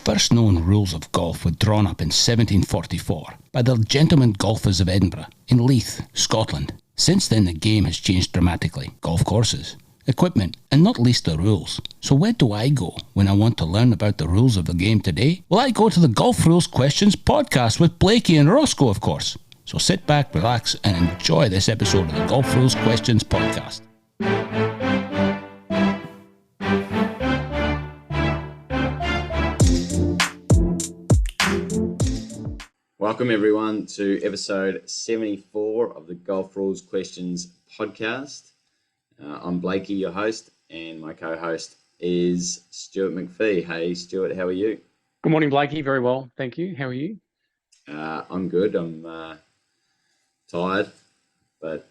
first known rules of golf were drawn up in 1744 by the Gentlemen Golfers of Edinburgh in Leith, Scotland. Since then, the game has changed dramatically. Golf courses, equipment, and not least the rules. So where do I go when I want to learn about the rules of the game today? Well, I go to the Golf Rules Questions podcast with Blakey and Roscoe, of course. So sit back, relax, and enjoy this episode of the Golf Rules Questions podcast. Welcome everyone to episode 74 of the Golf Rules Questions podcast. I'm Blakey, your host, and my co-host is Stuart McPhee. Hey Stuart, how are you? Good morning, Blakey. Very well, thank you. How are you? I'm good. I'm tired, but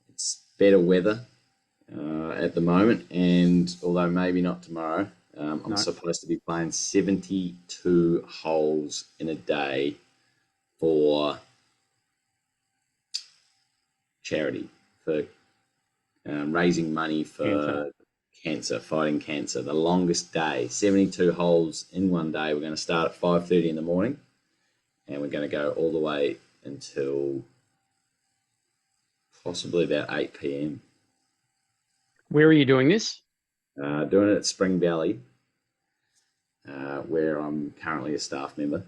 it's better weather at the moment, and although maybe not tomorrow, I'm supposed to be playing 72 holes in a day for charity, for raising money for fighting cancer. The longest day, 72 holes in one day. We're going to start at 5:30 in the morning, and we're going to go all the way until possibly about 8 p.m. Where are you doing this? Doing it at Spring Valley, where I'm currently a staff member.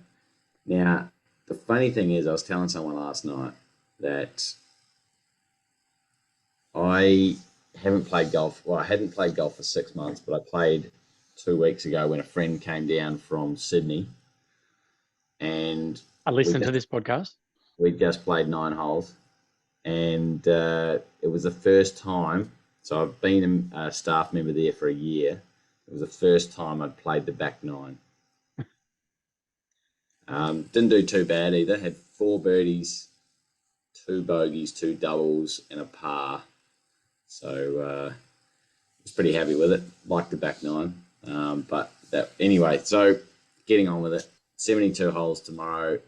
Now, the funny thing is, I was telling someone last night that I haven't played golf. Well, I hadn't played golf for 6 months, but I played 2 weeks ago when a friend came down from Sydney. And I listened to this podcast. We just played 9 holes, and it was the first time. So I've been a staff member there for a year. It was the first time I'd played the back 9. Didn't do too bad either. Had 4 birdies, 2 bogeys, 2 doubles, and a par. So I was pretty happy with it. Liked the back 9. But anyway, so getting on with it. 72 holes tomorrow.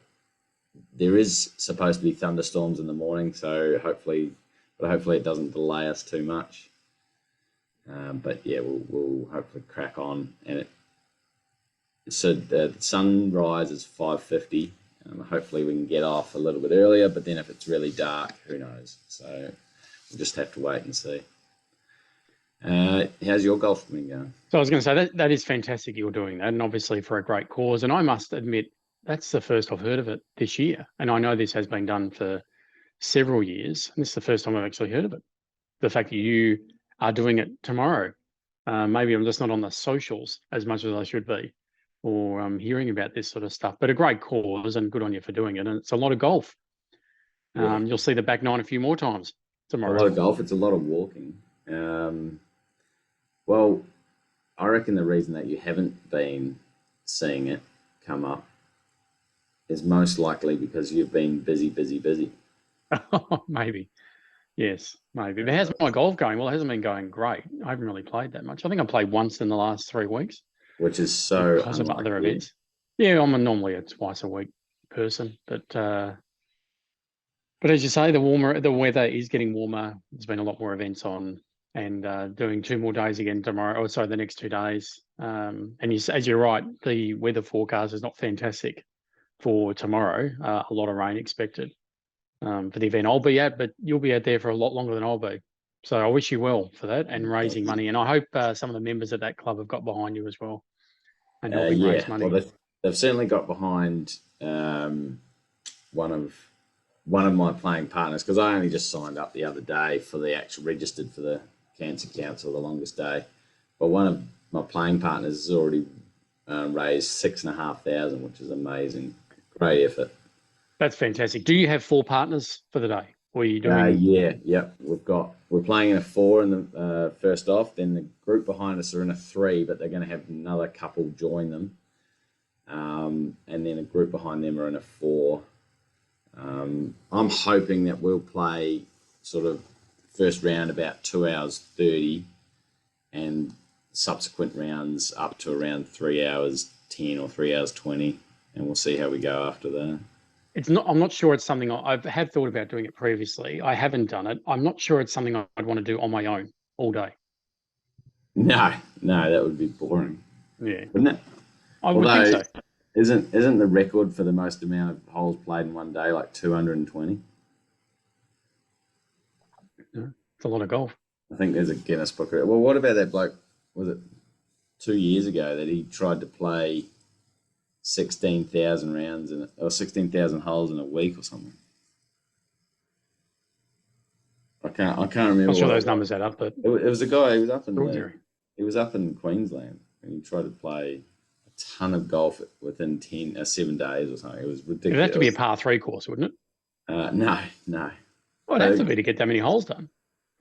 There is supposed to be thunderstorms in the morning, so hopefully it doesn't delay us too much. But yeah, we'll hopefully crack on. And so the sunrise is 5:50. Hopefully we can get off a little bit earlier, but then if it's really dark, who knows? So we'll just have to wait and see. How's your golf been going? So I was going to say that is fantastic you're doing that, and obviously for a great cause. And I must admit, that's the first I've heard of it this year. And I know this has been done for several years, and this is the first time I've actually heard of it. The fact that you are doing it tomorrow. Maybe I'm just not on the socials as much as I should be, or hearing about this sort of stuff. But a great cause, and good on you for doing it. And it's a lot of golf. Yeah. You'll see the back 9 a few more times tomorrow. A lot of golf. It's a lot of walking. Well, I reckon the reason that you haven't been seeing it come up is most likely because you've been busy. Maybe. Yes, maybe. But how's my golf going? Well, it hasn't been going great. I haven't really played that much. I think I played once in the last 3 weeks. Which is so because of other events. Yeah, I'm normally a twice a week person. But as you say, the weather is getting warmer. There's been a lot more events on, and doing 2 more days again tomorrow. Or sorry, the next 2 days. And as you're right, the weather forecast is not fantastic for tomorrow. A lot of rain expected for the event I'll be at, but you'll be out there for a lot longer than I'll be. So I wish you well for that and raising money. And I hope some of the members of that club have got behind you as well and helping raise money. Well, they've certainly got behind one of my playing partners, because I only just signed up the other day for the actual registered for the Cancer Council, the longest day. But one of my playing partners has already raised $6,500, which is amazing. Great effort. That's fantastic. Do you have 4 partners for the day? Or are you doing? Yep. We're playing in a 4 in the first off. Then the group behind us are in a 3, but they're going to have another couple join them. And then a group behind them are in a 4. I'm hoping that we'll play sort of first round about 2 hours 30, and subsequent rounds up to around 3 hours 10 or 3 hours 20, and we'll see how we go after that. I'm not sure it's something I have thought about doing it previously. I haven't done it. I'm not sure it's something I'd want to do on my own all day. No, that would be boring. Yeah. Wouldn't it? I would think so. Isn't the record for the most amount of holes played in one day like 220? Yeah, it's a lot of golf. I think there's a Guinness Book. Well, what about that bloke? Was it 2 years ago that he tried to play 16,000 rounds or 16,000 holes in a week or something? I can't remember. Not sure those numbers add up, but it was a guy. He was up in Queensland, and he tried to play a ton of golf within 7 days or something. It was ridiculous. It'd have to be a par 3 course, wouldn't it? No. Well, it'd have to be to get that many holes done.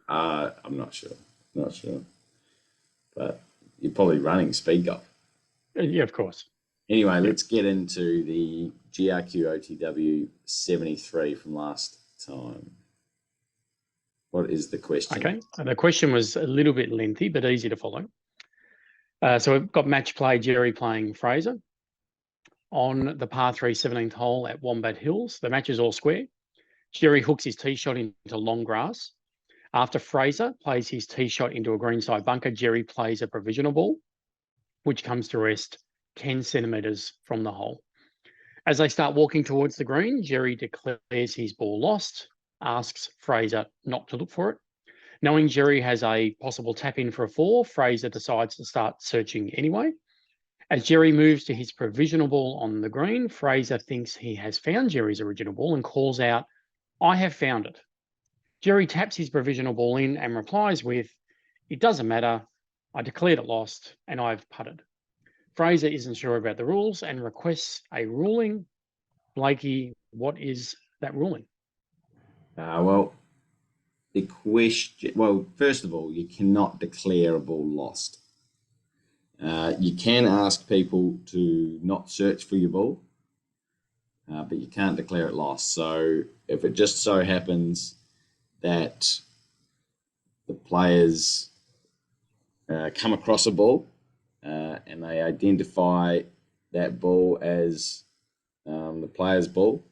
I'm not sure. But you're probably running speed golf. Yeah, of course. Anyway, let's get into the GRQOTW 73 from last time. What is the question? Okay, the question was a little bit lengthy, but easy to follow. So we've got match play, Gerry playing Fraser. On the par 3 17th hole at Wombat Hills, the match is all square. Gerry hooks his tee shot into long grass. After Fraser plays his tee shot into a greenside bunker, Gerry plays a provisional ball, which comes to rest 10 centimetres from the hole. As they start walking towards the green, Gerry declares his ball lost, asks Fraser not to look for it. Knowing Gerry has a possible tap in for a 4, Fraser decides to start searching anyway. As Gerry moves to his provisional ball on the green, Fraser thinks he has found Gerry's original ball and calls out, "I have found it." Gerry taps his provisional ball in and replies with, "It doesn't matter. I declared it lost and I've putted." Fraser isn't sure about the rules and requests a ruling. Blakey, what is that ruling? Well, the question. Well, first of all, you cannot declare a ball lost. You can ask people to not search for your ball, but you can't declare it lost. So if it just so happens that the players come across a ball and they identify that ball as the player's ball,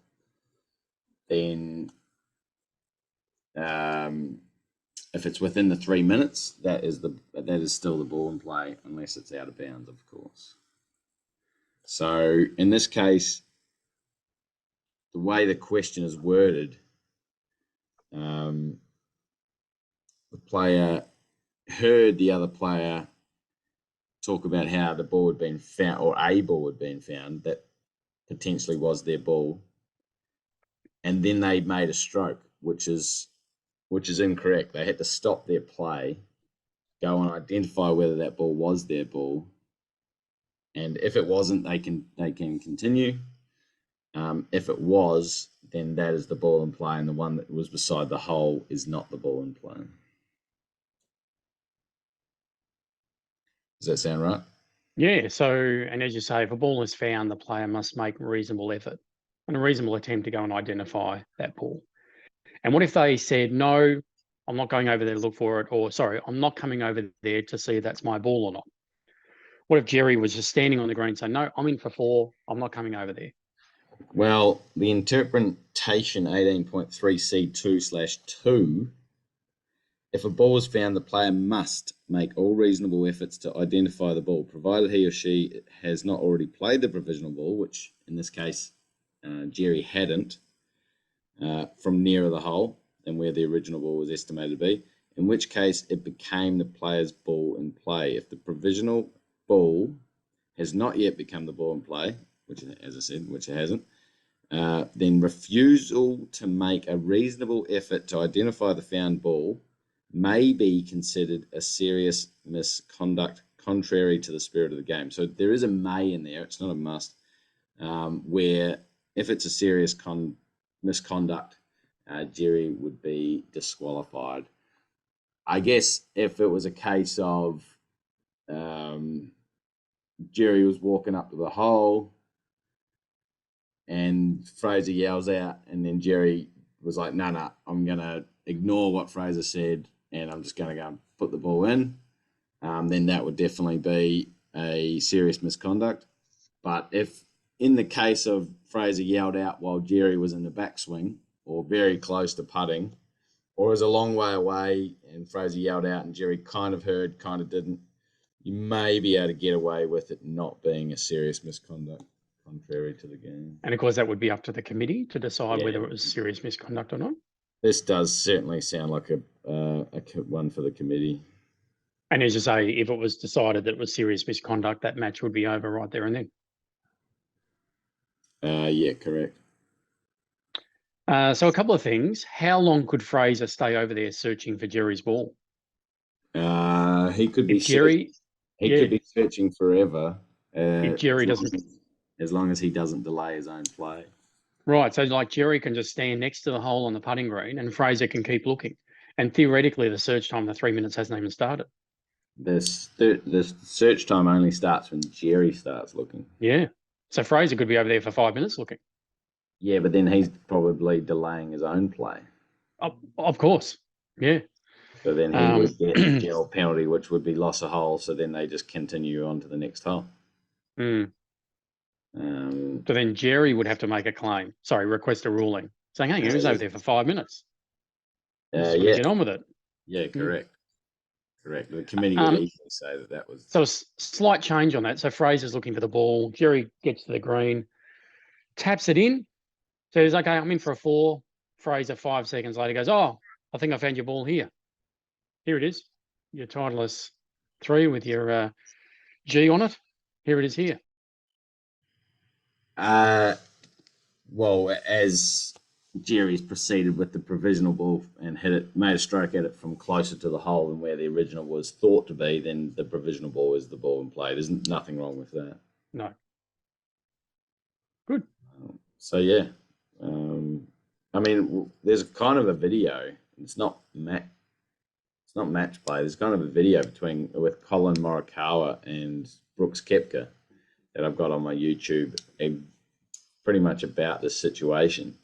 then if it's within the 3 minutes, that is still the ball in play, unless it's out of bounds, of course. So in this case, the way the question is worded, the player heard the other player talk about how the ball had been found, or a ball had been found that potentially was their ball, and then they made a stroke, which is incorrect. They had to stop their play, go and identify whether that ball was their ball, and if it wasn't, they can continue. If it was, then that is the ball in play, and the one that was beside the hole is not the ball in play. Does that sound right? Yeah, so, and as you say, if a ball is found, the player must make reasonable effort and a reasonable attempt to go and identify that ball. And what if they said, "No, I'm not going over there to look for it," or, "Sorry, I'm not coming over there to see if that's my ball or not"? What if Gerry was just standing on the green saying, "No, I'm in for 4, I'm not coming over there"? Well, the interpretation 18.3C2/2, if a ball is found, the player must make all reasonable efforts to identify the ball, provided he or she has not already played the provisional ball, which in this case, Gerry hadn't, from nearer the hole than where the original ball was estimated to be, in which case it became the player's ball in play. If the provisional ball has not yet become the ball in play, which, as I said, which it hasn't, then refusal to make a reasonable effort to identify the found ball may be considered a serious misconduct contrary to the spirit of the game. So there is a may in there, it's not a must, where if it's a serious misconduct, Gerry would be disqualified. I guess if it was a case of Gerry was walking up to the hole and Fraser yells out, and then Gerry was like, no, I'm going to ignore what Fraser said and I'm just going to go and put the ball in, then that would definitely be a serious misconduct. But if in the case of Fraser yelled out while Gerry was in the backswing or very close to putting, or was a long way away and Fraser yelled out and Gerry kind of heard, kind of didn't, you may be able to get away with it not being a serious misconduct, contrary to the game. And of course, that would be up to the committee to decide Yeah. whether it was serious misconduct or not. This does certainly sound like a one for the committee. And as you say, if it was decided that it was serious misconduct, that match would be over right there and then. Yeah, correct. So a couple of things. How long could Fraser stay over there searching for Gerry's ball? He could be If Gerry, could be searching forever. if Gerry doesn't, as long as he doesn't delay his own play. right? So like Gerry can just stand next to the hole on the putting green, and Fraser can keep looking. And theoretically, the search time, the 3 minutes, hasn't even started. This search time only starts when Gerry starts looking. Yeah. So Fraser could be over there for 5 minutes looking. Yeah, but then he's probably delaying his own play. Of course. Yeah. So then he would get a general penalty, which would be loss of hole. So then they just continue on to the next hole. So then Gerry would have to make a claim. Sorry, request a ruling saying, "Hey, he was over there for 5 minutes. Yeah, get on with it." Yeah, correct. Correct. The committee would easily say that was. So a slight change on that. So Fraser's looking for the ball. Gerry gets to the green, taps it in, says, "Okay, I'm in for a 4." Fraser 5 seconds later goes, "Oh, I think I found your ball here. Here it is. Your Titleist 3 with your G on it. Here it is here." Well, as Gerry's proceeded with the provisional ball and made a stroke at it from closer to the hole than where the original was thought to be, then the provisional ball is the ball in play. There's nothing wrong with that. No. Good. So yeah, I mean, there's kind of a video. It's not match play. There's kind of a video with Colin Morikawa and Brooks Koepka that I've got on my YouTube, pretty much about this situation,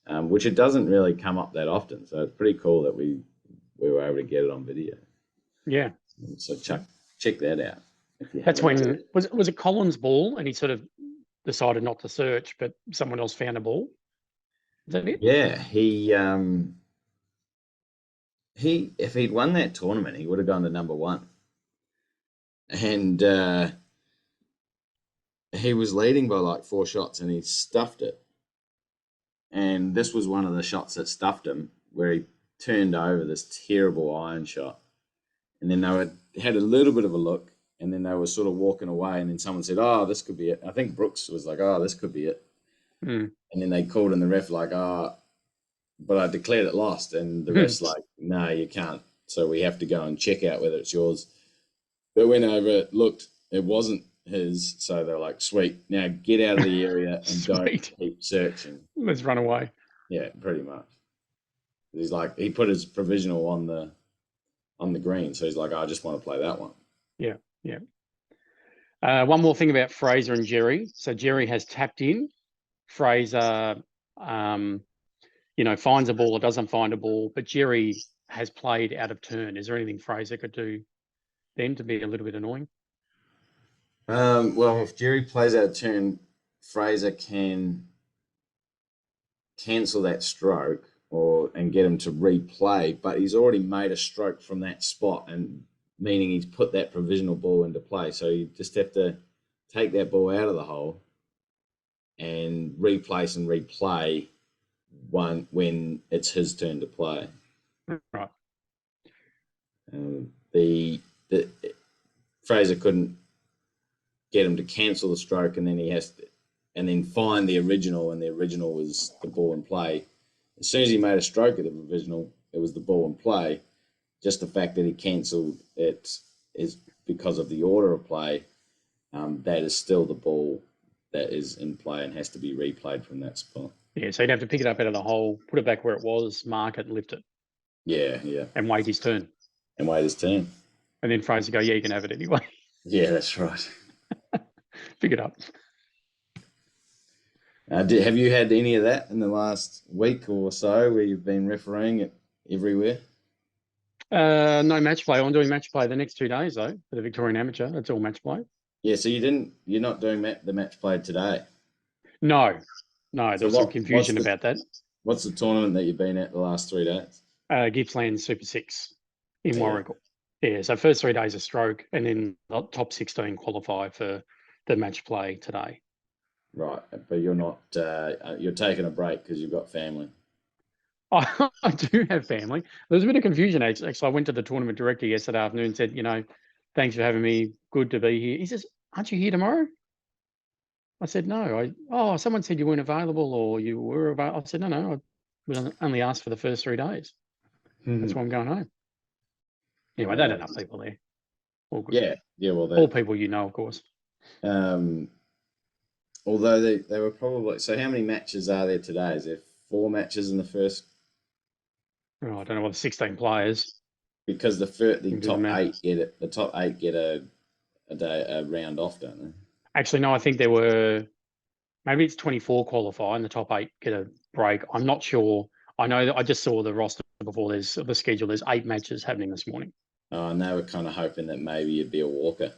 which it doesn't really come up that often. So it's pretty cool that we were able to get it on video. Yeah. So check that out. That's when was it Colin's ball, and he sort of decided not to search, but someone else found a ball. Is that it? Yeah, if he'd won that tournament, he would have gone to number 1. And he was leading by like 4 shots, and he stuffed it. And this was one of the shots that stuffed him, where he turned over this terrible iron shot. And then they had a little bit of a look, and then they were sort of walking away, and then someone said, "Oh, this could be it." I think Brooks was like, "Oh, this could be it." And then they called in the ref like, "Oh, but I declared it lost." And the ref's like, "No, you can't. So we have to go and check out whether it's yours." They went over, looked, it wasn't his. So they're like, "Sweet, now get out of the area and don't keep searching. Let's run away." Yeah, pretty much. He's like, he put his provisional on the green. So he's like, "I just want to play that one." Yeah, yeah. One more thing about Fraser and Gerry. So Gerry has tapped in. Fraser, finds a ball or doesn't find a ball, but Gerry has played out of turn. Is there anything Fraser could do then to be a little bit annoying? Well, if Gerry plays out of turn, Fraser can cancel that stroke and get him to replay, but he's already made a stroke from that spot, and meaning he's put that provisional ball into play. So you just have to take that ball out of the hole and replace and replay one when it's his turn to play. Right. The Fraser couldn't get him to cancel the stroke, and then and then find the original, and the original was the ball in play. As soon as he made a stroke at the provisional, it was the ball in play. Just the fact that he cancelled it is because of the order of play. That is still the ball that is in play and has to be replayed from that spot. Yeah, so he'd have to pick it up out of the hole, put it back where it was, mark it, lift it. Yeah, yeah. And wait his turn. And then Fraser go, "Yeah, you can have it anyway." Yeah, that's right. Pick it up. Have you had any of that in the last week or so where you've been refereeing it everywhere? No match play. I'm doing match play the next 2 days though for the Victorian Amateur. That's all match play. Yeah, so you're not doing the match play today? No, there was some confusion about that. What's the tournament that you've been at the last 3 days? Gippsland Super 6 in Warragul. Yeah, so first 3 days a stroke, and then the top 16 qualify for the match play today. Right, but you're not. You're taking a break because you've got family. I do have family. There was a bit of confusion, actually. I went to the tournament director yesterday afternoon and said, thanks for having me. Good to be here. He says, aren't you here tomorrow? I said, no. Someone said you weren't available or you were available. I said, no. I was only asked for the first 3 days. That's why I'm going home. Anyway, they had enough people there. All good. Yeah. Well, all people of course. Although they were probably. So how many matches are there today? Is there 4 matches in the first? Oh, I don't know what the 16 players. Because the top 8 get it. The top 8 get a round off, don't they? Actually, no. I think there were. Maybe it's 24 qualify and the top 8 get a break. I'm not sure. I know that I just saw the roster before. There's the schedule. There's 8 matches happening this morning. Oh, and they were kind of hoping that maybe you'd be a walker.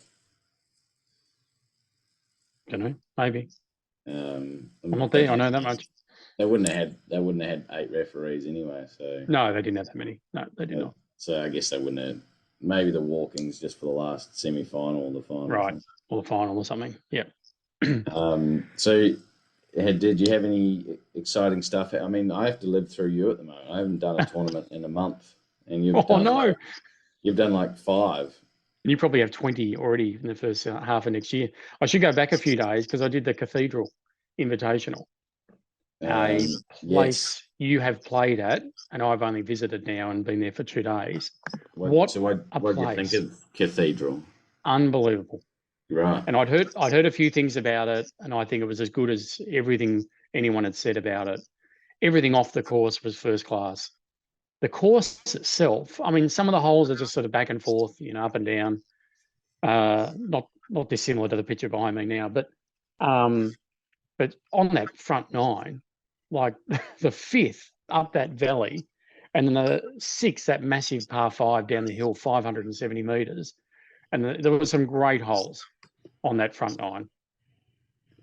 Don't know. Maybe. I'm not there. I know that much. They wouldn't have had 8 referees anyway. So no, they didn't have that many. No, they did not. So I guess they wouldn't have. Maybe the walking's just for the last semi-final or the final. Right, or the final or something. Yeah. So, did you have any exciting stuff? I mean, I have to live through you at the moment. I haven't done a tournament in a month, and you've you've done like 5. You probably have 20 already in the first half of next year. I should go back a few days because I did the Cathedral Invitational, a place you have played at, and I've only visited now and been there for 2 days. What do you think of Cathedral? Unbelievable. Right. And I'd heard a few things about it, and I think it was as good as everything anyone had said about it. Everything off the course was first class. The course itself, I mean, some of the holes are just sort of back and forth, up and down. Not dissimilar to the picture behind me now, but on that front 9, like the 5th up that valley, and then the 6th, that massive par 5 down the hill, 570 meters, and there were some great holes on that front 9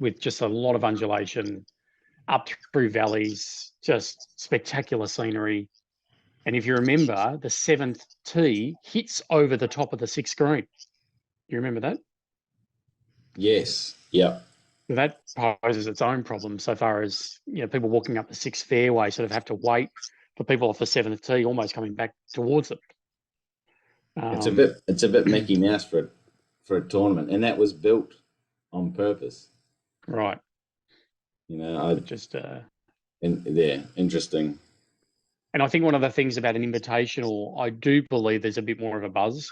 with just a lot of undulation up through valleys, just spectacular scenery. And if you remember, the 7th tee hits over the top of the 6th green. You remember that? Yes. Yeah. That poses its own problem so far as people walking up the 6th fairway sort of have to wait for people off the 7th tee almost coming back towards them. It's a bit Mickey Mouse for a tournament, and that was built on purpose. Right. Interesting. And I think one of the things about an invitational, I do believe there's a bit more of a buzz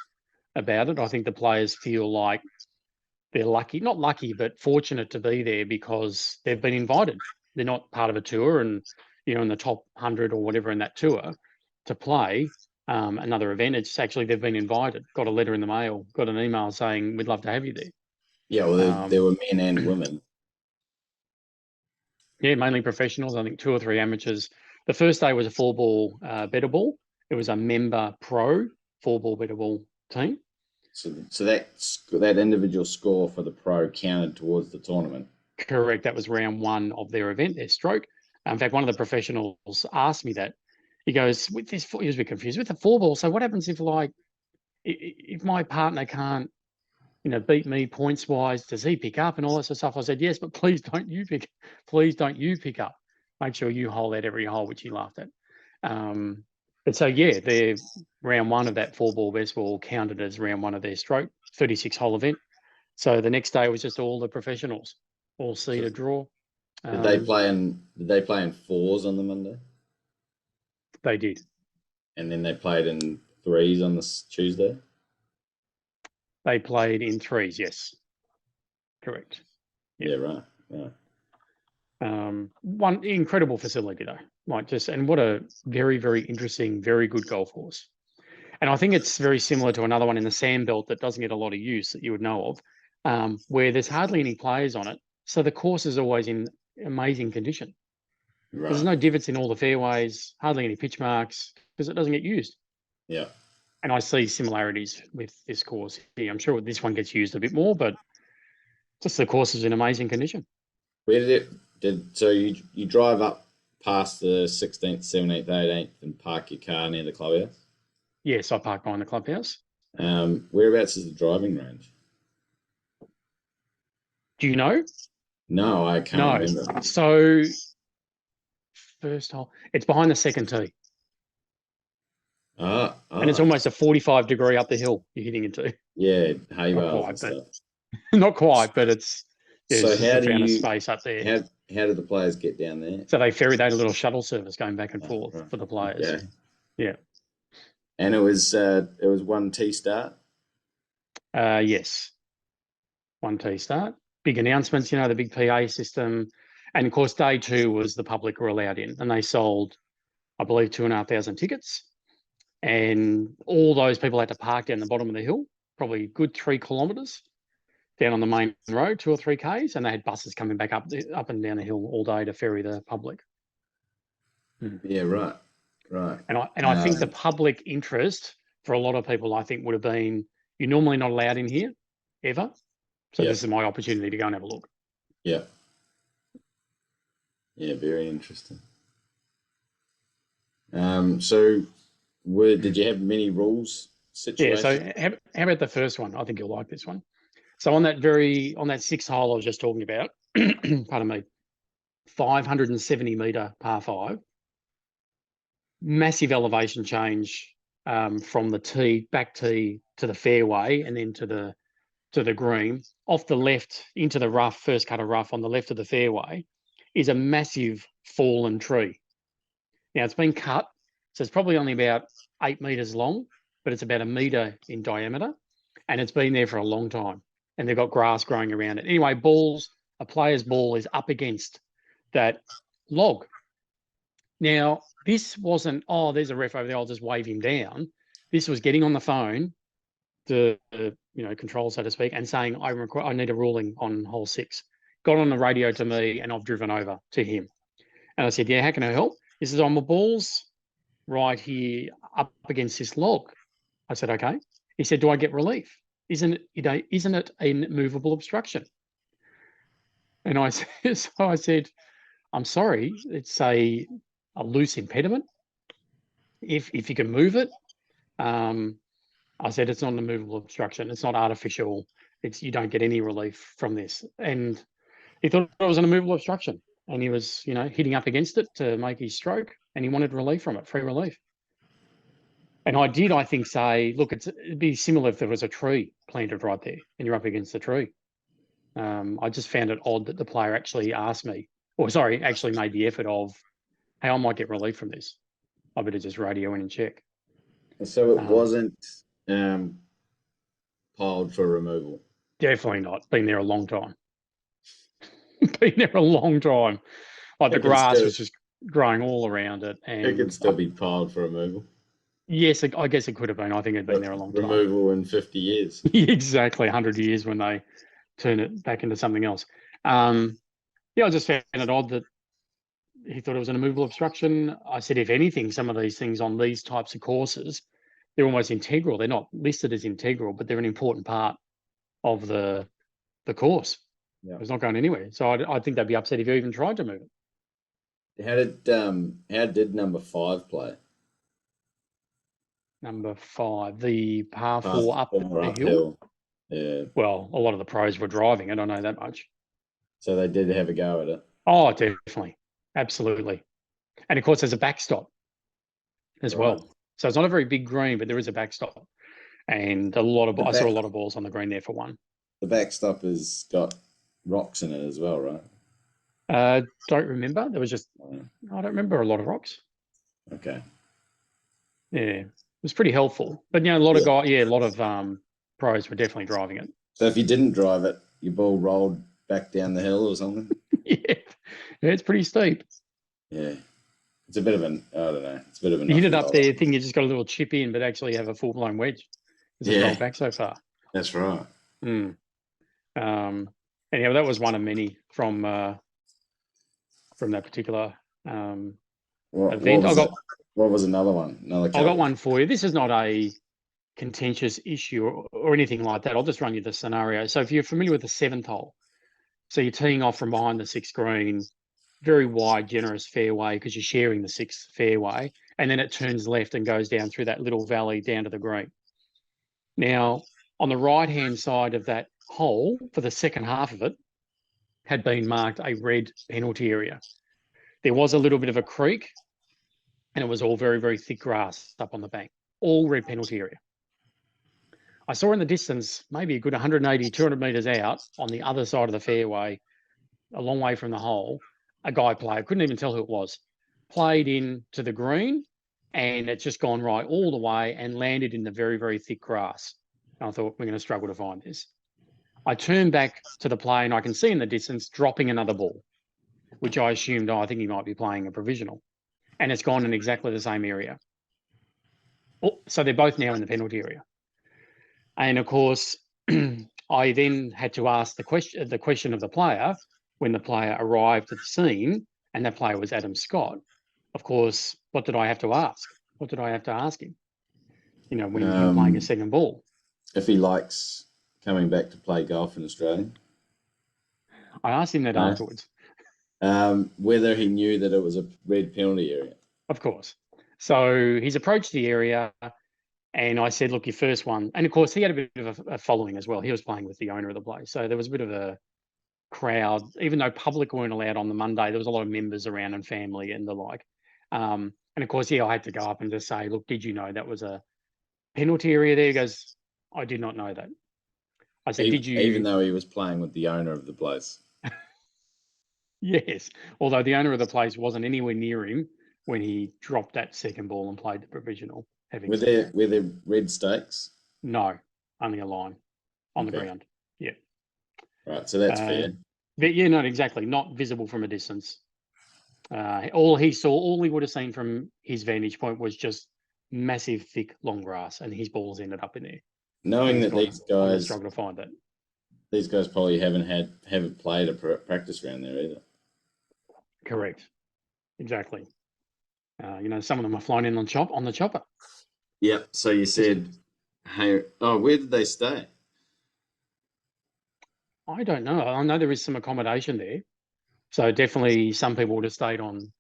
about it. I think the players feel like they're lucky, not lucky, but fortunate to be there because they've been invited. They're not part of a tour and, in the top 100 or whatever in that tour to play another event. It's actually they've been invited, got a letter in the mail, got an email saying, we'd love to have you there. Yeah, well, there were men and women. Yeah, mainly professionals. I think 2 or 3 amateurs. The first day was a 4-ball better ball. It was a member pro 4-ball better ball team. So that individual score for the pro counted towards the tournament. Correct. That was round 1 of their event, their stroke. In fact, one of the professionals asked me that. He goes, with this, he was a bit confused with the 4-ball. So what happens if my partner can't, beat me points wise? Does he pick up and all that sort of stuff? I said, yes, but please don't you pick up. Make sure you hole out every hole, which he laughed at. But so, yeah, their round 1 of that 4-ball best ball counted as round 1 of their stroke, 36-hole event. So the next day was just all the professionals, all seeded draw. Did they play in 4s on the Monday? They did. And then they played in 3s on the Tuesday? They played in 3s, yes. Correct. Yeah, right. One incredible facility though, and what a very, very interesting, very good golf course. And I think it's very similar to another one in the Sandbelt that doesn't get a lot of use that you would know of, where there's hardly any players on it. So the course is always in amazing condition. Right. There's no divots in all the fairways, hardly any pitch marks because it doesn't get used. Yeah. And I see similarities with this course here. I'm sure this one gets used a bit more, but just the course is in amazing condition. Where so you drive up past the 16th, 17th, 18th and park your car near the clubhouse? Yes, I park behind the clubhouse. Whereabouts is the driving range? Do you know? No, I can't remember. So first hole, it's behind the second tee. And it's almost a 45-degree up the hill you're hitting into. Yeah, hay Not bales quite, and stuff. not quite, but it's So how do found a you space up there. how do the players get down there? So they a little shuttle service going back and forth Right. for the players. Okay. Yeah. And it was one tee start. Yes. One tee start. Big announcements, the big PA system. And of course, day two was the public were allowed in, and they sold, I believe, 2,500 tickets. And all those people had to park down the bottom of the hill, probably a good 3 kilometres down on the main road, 2 or 3 Ks, and they had buses coming back up and down the hill all day to ferry the public. Yeah, right. And I think the public interest for a lot of people, I think, would have been, you're normally not allowed in here ever. So this is my opportunity to go and have a look. Yeah. Yeah, very interesting. So did you have many rules situations? Yeah, so how about the first one? I think you'll like this one. So on that 6th hole I was just talking about, pardon me, 570 metre par 5, massive elevation change from the back tee to the fairway and then to the green. Off the left into the rough, first cut of rough on the left of the fairway is a massive fallen tree. Now it's been cut, so it's probably only about 8 metres long, but it's about 1 metre in diameter, and it's been there for a long time. And they've got grass growing around it. Anyway, a player's ball is up against that log. Now, this wasn't, there's a ref over there, I'll just wave him down. This was getting on the phone, the control, so to speak, and saying, I need a ruling on hole 6. Got on the radio to me, and I've driven over to him. And I said, yeah, how can I help? He says, my ball's right here up against this log. I said, okay. He said, do I get relief? Isn't it a movable obstruction? And I said, I'm sorry, it's a loose impediment. If you can move it, I said, it's not a movable obstruction. It's not artificial. You don't get any relief from this. And he thought it was an immovable obstruction. And he was, hitting up against it to make his stroke, and he wanted relief from it, free relief. And I think, say, look, it'd be similar if there was a tree planted right there and you're up against the tree. I just found it odd that the player actually actually made the effort of, hey, I might get relief from this. I better just radio in and check. So it wasn't piled for removal? Definitely not. Been there a long time. Been there a long time. Like the grass was just growing all around it. And it could still be piled for removal. Yes, I guess it could have been. I think it'd been there a long time. Removal in 50 years. Exactly, 100 years when they turn it back into something else. I just found it odd that he thought it was an immovable obstruction. I said, if anything, some of these things on these types of courses, they're almost integral. They're not listed as integral, but they're an important part of the course. Yeah. It's not going anywhere. So I think they'd be upset if you even tried to move it. How did number 5 play? Number 5, the par 4 up the hill. Yeah. Well, a lot of the pros were driving it. I know that much. So they did have a go at it. Oh, definitely. Absolutely. And of course, there's a backstop as well. So it's not a very big green, but there is a backstop. And I saw a lot of balls on the green there for one. The backstop has got rocks in it as well, right? Don't remember. There was just, I don't remember a lot of rocks. Okay. Yeah. It was pretty helpful. But, a lot of pros were definitely driving it. So if you didn't drive it, your ball rolled back down the hill or something? Yeah, it's pretty steep. Yeah. It's a bit of an, I don't know. It's a bit of an. You hit it up there, thinking you just got a little chip in, but actually have a full-blown wedge. It's rolled back so far. That's right. Anyhow, that was one of many from that particular event. What was another one? I got one for you. This is not a contentious issue or anything like that. I'll just run you the scenario. So if you're familiar with the 7th hole, so you're teeing off from behind the 6th green, very wide, generous fairway because you're sharing the 6th fairway, and then it turns left and goes down through that little valley down to the green. Now, on the right-hand side of that hole, for the second half of it, had been marked a red penalty area. There was a little bit of a creek, and it was all very, very thick grass up on the bank, all red penalty area. I saw in the distance, maybe a good 180, 200 metres out on the other side of the fairway, a long way from the hole, a guy player, couldn't even tell who it was, played into the green, and it's just gone right all the way and landed in the very, very thick grass. And I thought, we're going to struggle to find this. I turned back to the play, and I can see in the distance dropping another ball, which I assumed, I think he might be playing a provisional. And it's gone in exactly the same area. Oh, so they're both now in the penalty area. And of course, I then had to ask the question of the player when the player arrived at the scene, and that player was Adam Scott. Of course, what did I have to ask? What did I have to ask him? You know, when you're playing a second ball. If he likes coming back to play golf in Australia. I asked him that afterwards. Whether he knew that it was a red penalty area. Of course. So he's approached the area, and I said, look, your first one. And of course, he had a bit of a following as well. He was playing with the owner of the place. So there was a bit of a crowd, even though public weren't allowed on the Monday, there was a lot of members around and family and the like. And of course, yeah, I had to go up and just say, look, did you know that was a penalty area there? He goes, I did not know that. I said, did you? Even though he was playing with the owner of the place. Yes, although the owner of the place wasn't anywhere near him when he dropped that second ball and played the provisional. Were there red stakes? No, only a line on the ground. Yeah. Right, so that's fair. But yeah, not exactly. Not visible from a distance. All he would have seen from his vantage point was just massive, thick, long grass, and his balls ended up in there. Knowing that these guys struggle to find it. These guys probably haven't played a practice round there either. Correct. Exactly. You know, some of them are flying in on the chopper. Yep. So you said, hey, where did they stay? I don't know. I know there is some accommodation there. So definitely some people would have stayed on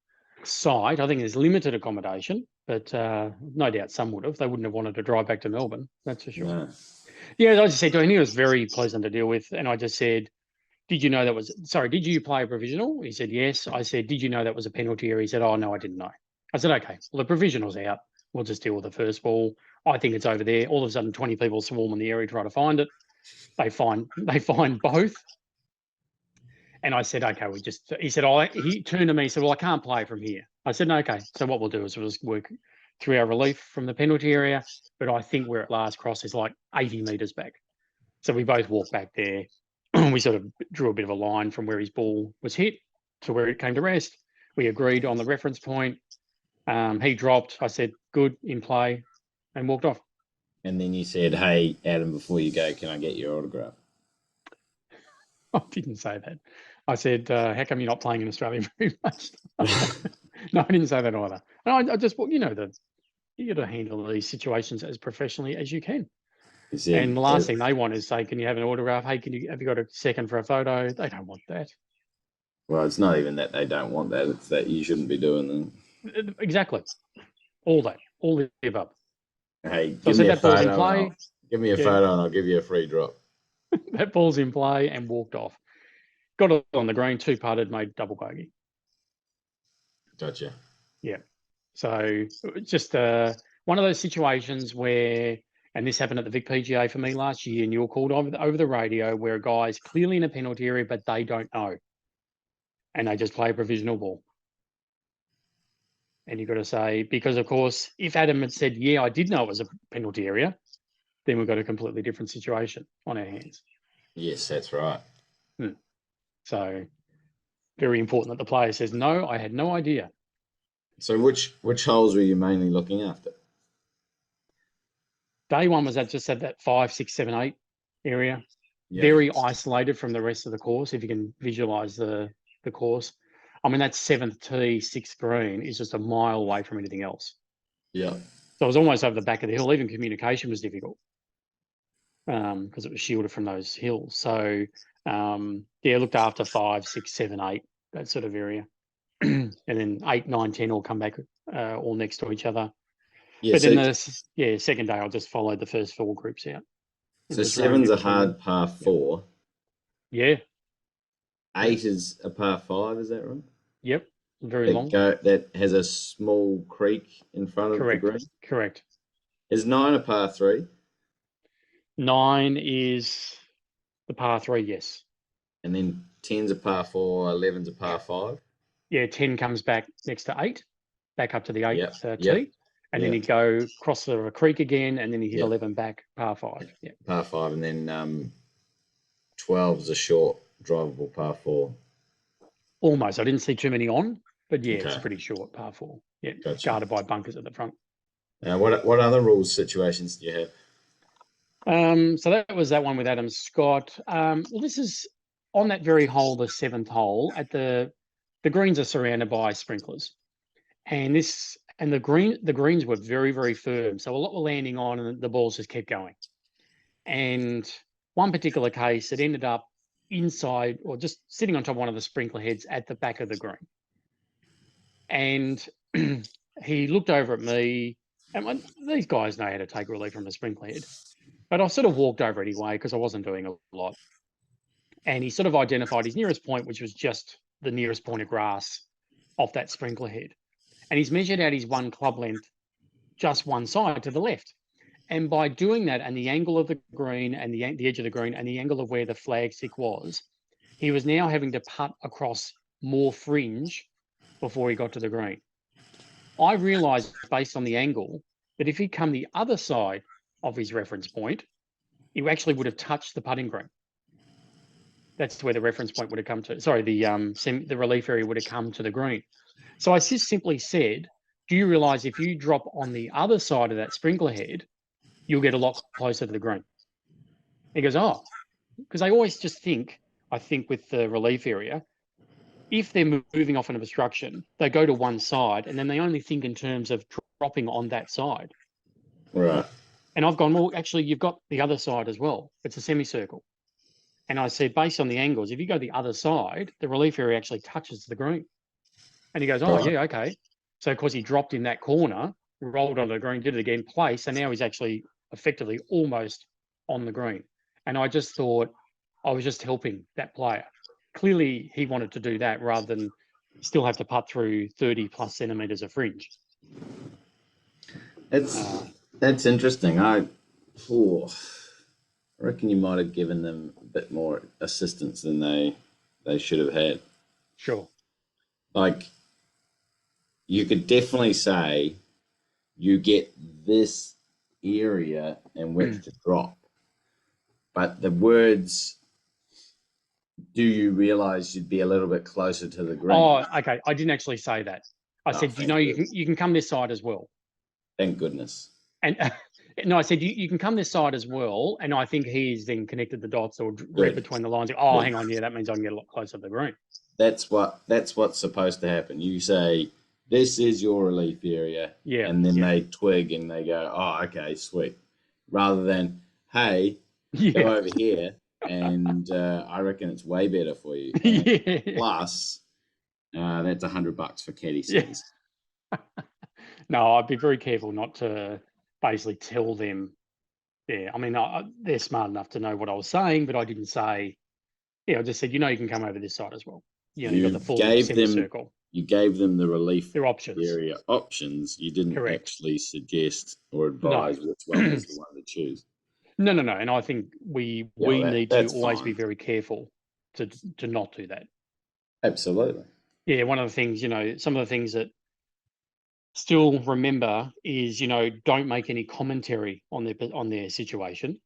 site. I think there's limited accommodation, but no doubt some would have. They wouldn't have wanted to drive back to Melbourne, that's for sure. No. Yeah, I just said to him, he was very pleasant to deal with. And I just said, did you you play a provisional? He said, yes. I said, did you know that was a penalty area? He said, oh, no, I didn't know. I said, okay, well, the provisional's out. We'll just deal with the first ball. I think it's over there. All of a sudden, 20 people swarm in the area, try to find it. They find both. And I said, okay, he said, he turned to me and said, well, I can't play from here. I said, no, okay. So what we'll do is we'll just work 3 hour relief from the penalty area. But I think where it last cross is like 80 metres back. So we both walked back there. We sort of drew a bit of a line from where his ball was hit to where it came to rest. We agreed on the reference point. He dropped. I said, good, in play, and walked off. And then you said, hey, Adam, before you go, can I get your autograph? I didn't say that. I said, how come you're not playing in Australia very much? No, I didn't say that either. No, I just, you got to handle these situations as professionally as you can. And the last thing they want is say, can you have an autograph? Hey, have you got a second for a photo? They don't want that. Well, it's not even that they don't want that. It's that you shouldn't be doing them. Exactly. All the above. Hey, give me a photo. Give me a photo and I'll give you a free drop. That ball's in play and walked off. Got it on the green, 2-putted, made double bogey. Gotcha. Yeah. So just one of those situations where, and this happened at the Vic PGA for me last year, and you were called over the radio where a guy's clearly in a penalty area, but they don't know. And they just play a provisional ball. And you've got to say, because of course, if Adam had said, yeah, I did know it was a penalty area, then we've got a completely different situation on our hands. Yes, that's right. So very important that the player says, no, I had no idea. So which holes were you mainly looking after? Day one was just at that 5, 6, 7, 8 area. Yeah. Very isolated from the rest of the course, if you can visualize the course. I mean, that 7th tee, 6th green is just a mile away from anything else. Yeah. So it was almost over the back of the hill. Even communication was difficult because it was shielded from those hills. So, looked after 5, 6, 7, 8, that sort of area. And then 8, 9, 10 all come back all next to each other. Yeah, But so, then second day, I'll just follow the first 4 groups out. so 7's a hard par 4. Yeah. 8 is a par 5, is that right? Yep. Very long. That has a small creek in front of the green. Correct. Is 9 a par 3? 9 is the par 3, yes. And then 10's a par 4, 11's a par 5? Yeah, 10 comes back next to 8, back up to the 8th tee. And then you go cross the creek again, and then you hit 11 back, par 5. Yeah. Par 5, and then 12 is a short, drivable par 4. Almost. I didn't see too many on, but yeah, Okay. it's pretty short, par 4. Yeah, Gotcha. guarded by bunkers at the front. What other rules situations do you have? So that was that one with Adam Scott. Well, this is on that very hole, the 7th hole. At the greens are surrounded by sprinklers, and the greens were very, very firm. So a lot were landing on, and the balls just kept going. And one particular case, it ended up inside or just sitting on top of one of the sprinkler heads at the back of the green. And he looked over at me, and these guys know how to take relief from a sprinkler head. But I sort of walked over anyway because I wasn't doing a lot. And he sort of identified his nearest point, which was just the nearest point of grass off that sprinkler head. And he's measured out his one club length, just one side to the left. And by doing that, and the angle of the green and the edge of the green and the angle of where the flag stick was, he was now having to putt across more fringe before he got to the green. I realised, based on the angle, that if he'd come the other side of his reference point, he actually would have touched the putting green. That's where the reference point would have come to. Sorry, the relief area would have come to the green. So I just simply said, do you realise if you drop on the other side of that sprinkler head, you'll get a lot closer to the green? He goes, oh, because I always just think, with the relief area, if they're moving off an obstruction, they go to one side and then they only think in terms of dropping on that side. Right. And I've gone, well, actually, you've got the other side as well. It's a semicircle. And I said, based on the angles, if you go the other side, the relief area actually touches the green. And he goes, oh, yeah, okay. So, of course, he dropped in that corner, rolled on the green, did it again, place, and now he's actually effectively almost on the green. And I just thought I was just helping that player. Clearly, he wanted to do that rather than still have to putt through 30 plus centimetres of fringe. That's interesting. I reckon you might have given them a bit more assistance than they should have had. Sure. Like, you could definitely say you get this area in which to drop, but the words, do you realise you'd be a little bit closer to the green? Oh, okay. I didn't actually say that. I said, you know, you can come this side as well. Thank goodness. And no, I said, you can come this side as well. And I think he's then connected the dots or read between the lines. Oh, hang on. Yeah, that means I can get a lot closer to the green. That's what's supposed to happen. You say, this is your relief area. Yeah. And then they twig and they go, oh, okay, sweet. Rather than, hey, go over here. And I reckon it's way better for you. Plus, that's $100 for caddy cents. No, I'd be very careful not to basically tell them. Yeah, I mean, they're smart enough to know what I was saying, but I didn't say. Yeah, I just said, you can come over this side as well. You got the full semicircle. You gave them the relief area options. You didn't actually suggest or advise which one was the one to choose. No. And I think we need to always be very careful to not do that. Absolutely. Yeah, one of the things, some of the things that still remember is, don't make any commentary on their situation.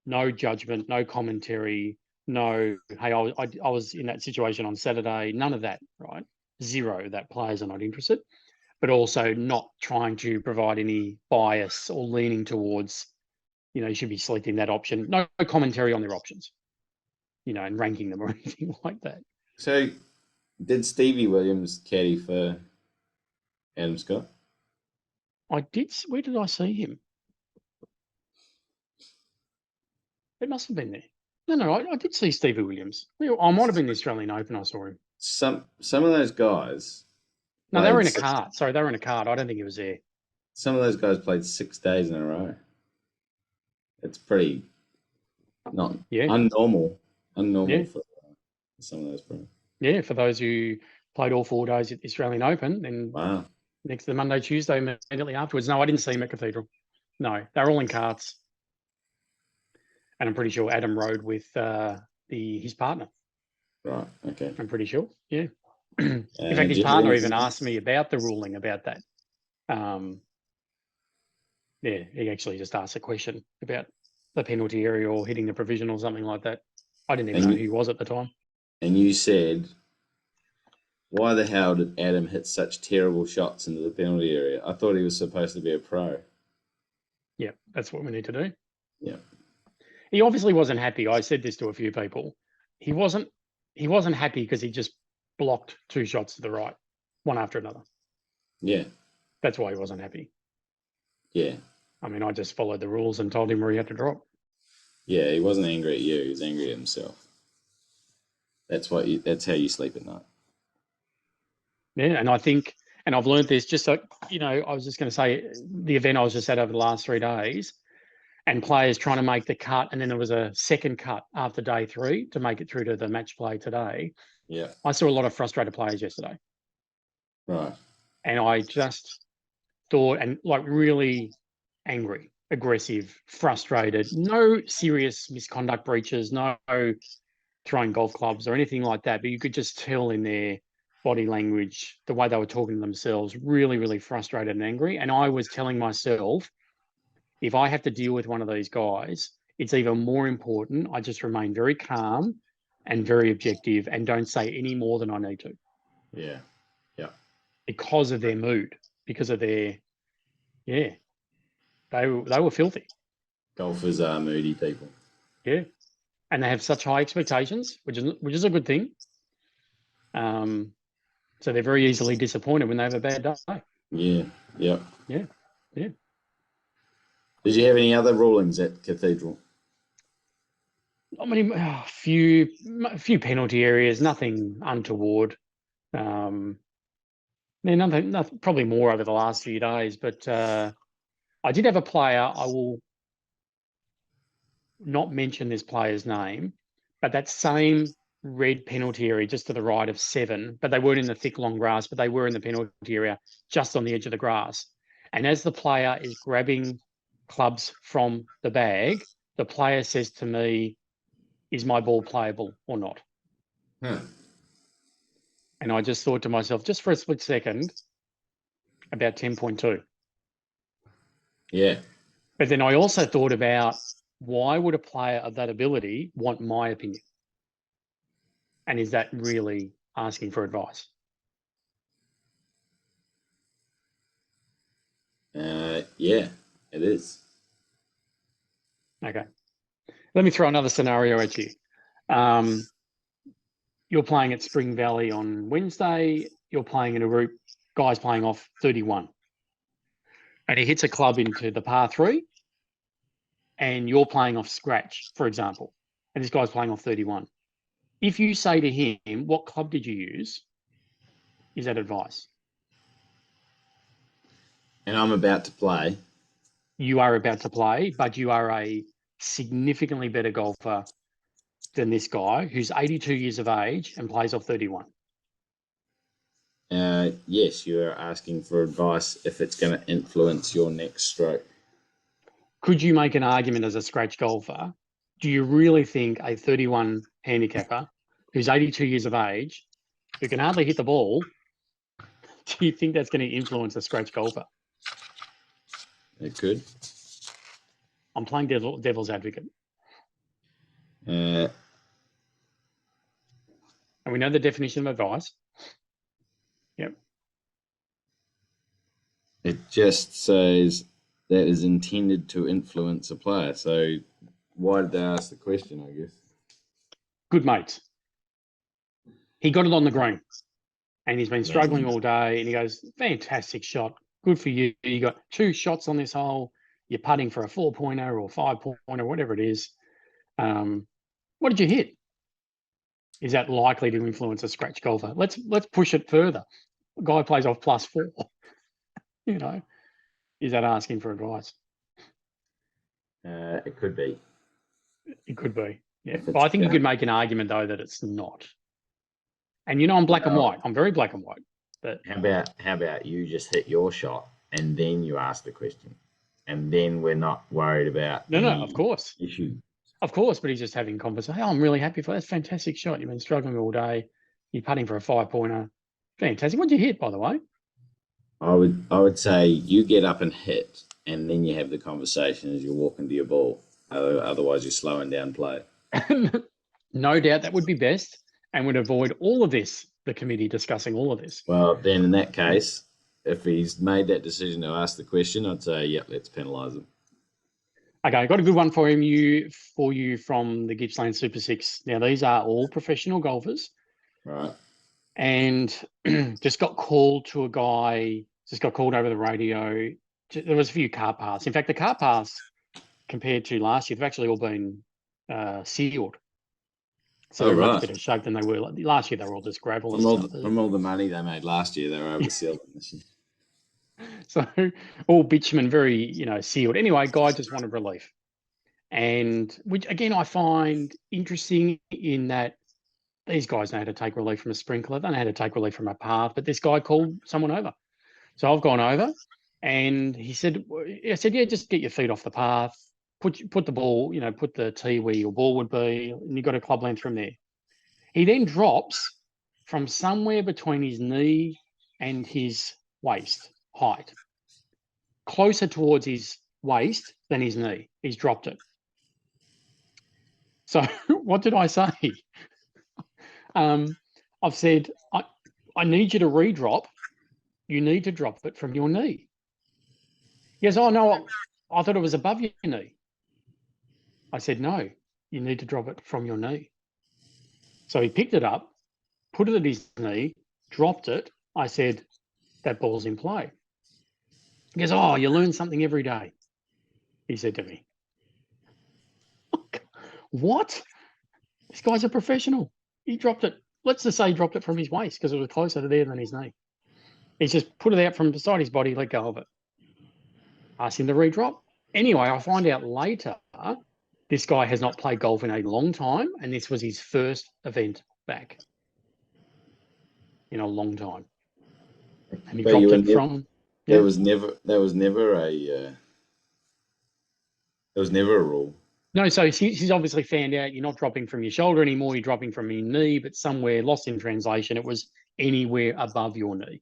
No judgment, no commentary, no, hey, I was in that situation on Saturday. None of that, right? Zero, that players are not interested. But also not trying to provide any bias or leaning towards, you should be selecting that option. No commentary on their options, and ranking them or anything like that. So did Stevie Williams caddy for Adam Scott? I did. Where did I see him? It must have been there. No, I did see Stevie Williams. I might have been the Australian Open. I saw him. Some of those guys. No, they were in a cart. Sorry, they were in a cart. I don't think he was there. Some of those guys played 6 days in a row. It's pretty not unnormal for some of those pros. Yeah, for those who played all 4 days at the Australian Open, then Wow. next to the Monday, Tuesday, immediately afterwards. No, I didn't see him at Cathedral. No, they're all in carts. And I'm pretty sure Adam rode with his partner. Right. Okay. I'm pretty sure. Yeah. In fact, his partner even asked me about the ruling about that. Yeah, he actually just asked a question about the penalty area or hitting the provision or something like that. I didn't even know who he was at the time. And you said, why the hell did Adam hit such terrible shots into the penalty area? I thought he was supposed to be a pro. Yeah, that's what we need to do. Yeah. He obviously wasn't happy. I said this to a few people. He wasn't happy because he just blocked 2 shots to the right, one after another. Yeah. That's why he wasn't happy. Yeah. I mean, I just followed the rules and told him where he had to drop. Yeah, he wasn't angry at you. He was angry at himself. That's how you sleep at night. Yeah, and I think, and I've learned this just so, I was just going to say the event I was just at over the last 3 days and players trying to make the cut. And then there was a second cut after day 3 to make it through to the match play today. Yeah. I saw a lot of frustrated players yesterday. Right. And I just thought, and like really angry, aggressive, frustrated, no serious misconduct breaches, no throwing golf clubs or anything like that. But you could just tell in their body language, the way they were talking to themselves, really, really frustrated and angry. And I was telling myself, if I have to deal with one of these guys, it's even more important I just remain very calm and very objective and don't say any more than I need to. Yeah. Yeah. Because of their mood, because of their, they were filthy. Golfers are moody people. Yeah. And they have such high expectations, which is a good thing. So they're very easily disappointed when they have a bad day. Yeah. Yeah. Yeah. Yeah. Did you have any other rulings at Cathedral? I mean, a few penalty areas, nothing untoward. Nothing, probably more over the last few days. But I did have a player. I will not mention this player's name, but that same red penalty area just to the right of 7, but they weren't in the thick, long grass, but they were in the penalty area just on the edge of the grass. And as the player is grabbing clubs from the bag, the player says to me, is my ball playable or not? And I just thought to myself, just for a split second, about 10.2. Yeah. But then I also thought about, why would a player of that ability want my opinion? And is that really asking for advice? Yeah, it is. Okay. Let me throw another scenario at you. You're playing at Spring Valley on Wednesday. You're playing in a group, guys playing off 31. And he hits a club into the par 3. And you're playing off scratch, for example. And this guy's playing off 31. If you say to him, what club did you use? Is that advice? And I'm about to play. You are about to play, but you are a significantly better golfer than this guy who's 82 years of age and plays off 31. Yes, you are asking for advice if it's going to influence your next stroke. Could you make an argument as a scratch golfer? Do you really think a 31 handicapper who's 82 years of age, who can hardly hit the ball, do you think that's going to influence a scratch golfer? It could. I'm playing devil's advocate. And we know the definition of advice. Yep. It just says that is intended to influence a player. So why did they ask the question, I guess? Good mates. He got it on the green and he's been struggling all day and he goes, fantastic shot. Good for you. You got 2 shots on this hole. You're putting for a 4-pointer or 5-pointer, whatever it is. What did you hit? Is that likely to influence a scratch golfer? Let's push it further. A guy plays off +4, Is that asking for advice? It could be. It could be. Yeah. If But it's I think you about- could make an argument, though, that it's not. And I'm black and Well, white. I'm very black and white. But how about you just hit your shot and then you ask the question, and then we're not worried about no, any of course. issue. Of course, but he's just having conversation. Oh, I'm really happy for that. That's a fantastic shot. You've been struggling all day. You're putting for a 5-pointer. Fantastic. What did you hit, by the way? I would say you get up and hit, and then you have the conversation as you're walking to your ball. Otherwise, you're slowing down play. No doubt that would be best and would avoid all of this, the committee discussing all of this. Well, then in that case, if he's made that decision to ask the question, I'd say, yep, let's penalise him. Okay, I got a good one for you from the Gippsland Super 6. Now, these are all professional golfers. Right. And just got called to a guy, just got called over the radio. There was a few car paths. In fact, the car paths compared to last year, they've actually all been sealed. So they're much better shape than they were. Last year, they were all just gravel and stuff. From all the money they made last year, they were oversealed this year. So all bitumen, very, sealed. Anyway, guy just wanted relief. And which, again, I find interesting in that these guys know how to take relief from a sprinkler. They know how to take relief from a path. But this guy called someone over. So I've gone over and I said, yeah, just get your feet off the path. Put the ball, put the tee where your ball would be, and you've got a club length from there. He then drops from somewhere between his knee and his waist height, closer towards his waist than his knee. He's dropped it. So what did I say? I've said, I need you to redrop. You need to drop it from your knee. He goes, oh, no, I thought it was above your knee. I said, no, you need to drop it from your knee. So he picked it up, put it at his knee, dropped it. I said, that ball's in play. He goes, oh, you learn something every day, he said to me. What? This guy's a professional. He dropped it. Let's just say he dropped it from his waist because it was closer to there than his knee. He's just put it out from beside his body, let go of it. Asked him to redrop. Anyway, I find out later this guy has not played golf in a long time, and this was his first event back in a long time. And he dropped it from. There was never a rule. No, so he's obviously found out you're not dropping from your shoulder anymore. You're dropping from your knee, but somewhere lost in translation, it was anywhere above your knee.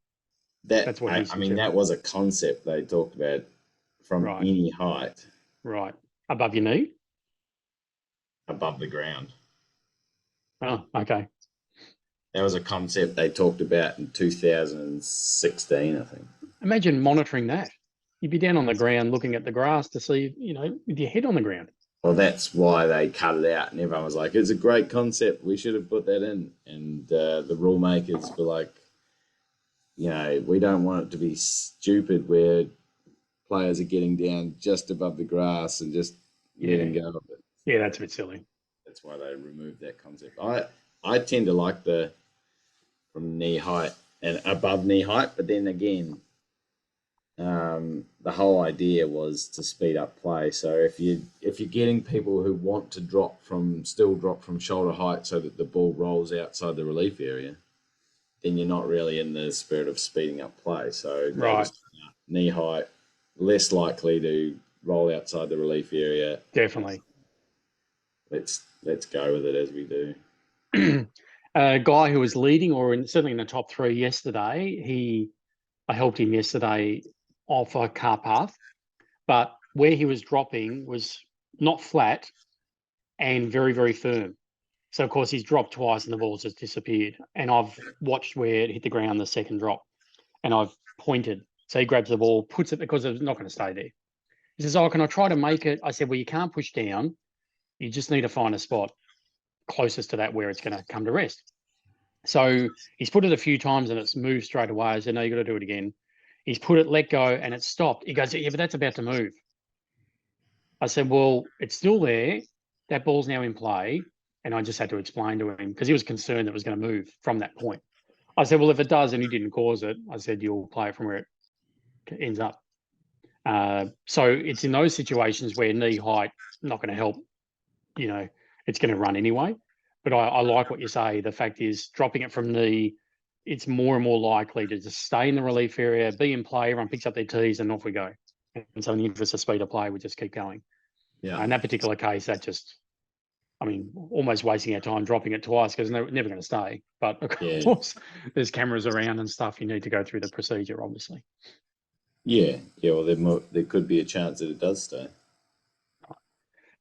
That's what he said. I mean, that was a concept they talked about from any height. Right. Above your knee? Above the ground. Oh, okay. That was a concept they talked about in 2016, I think. Imagine monitoring that. You'd be down on the ground looking at the grass to see, with your head on the ground. Well, that's why they cut it out, and everyone was like, it's a great concept. We should have put that in. And the rule makers were like, we don't want it to be stupid where players are getting down just above the grass and just letting go of it. Yeah, that's a bit silly. That's why they removed that concept. I tend to like the from knee height and above knee height, but then again, the whole idea was to speed up play. So if you're getting people who want to still drop from shoulder height so that the ball rolls outside the relief area, then you're not really in the spirit of speeding up play. So knee height, less likely to roll outside the relief area. Definitely. Let's go with it as we do. A guy who was leading, or certainly in the top three yesterday, I helped him yesterday off a car path, but where he was dropping was not flat and very, very firm. So, of course, he's dropped twice and the ball's just disappeared. And I've watched where it hit the ground the second drop, and I've pointed. So he grabs the ball, puts it, because it's not going to stay there. He says, oh, can I try to make it? I said, well, you can't push down. You just need to find a spot closest to that where it's going to come to rest. So he's put it a few times and it's moved straight away. I said, no, you got to do it again. He's put it, let go, and it stopped. He goes, yeah, but that's about to move. I said, well, it's still there. That ball's now in play. And I just had to explain to him because he was concerned that it was going to move from that point. I said, well, if it does and you didn't cause it, I said, you'll play it from where it ends up. So it's in those situations where knee height not going to help. You know, it's going to run anyway. But I like what you say. The fact is, dropping it from knee, it's more and more likely to just stay in the relief area, be in play, everyone picks up their tees, and off we go. And so in the interest of speed of play, we just keep going. Yeah. In that particular case, that just, I mean, almost wasting our time dropping it twice because they're never going to stay. But of course, there's cameras around and stuff. You need to go through the procedure, obviously. Yeah. Well, there could be a chance that it does stay.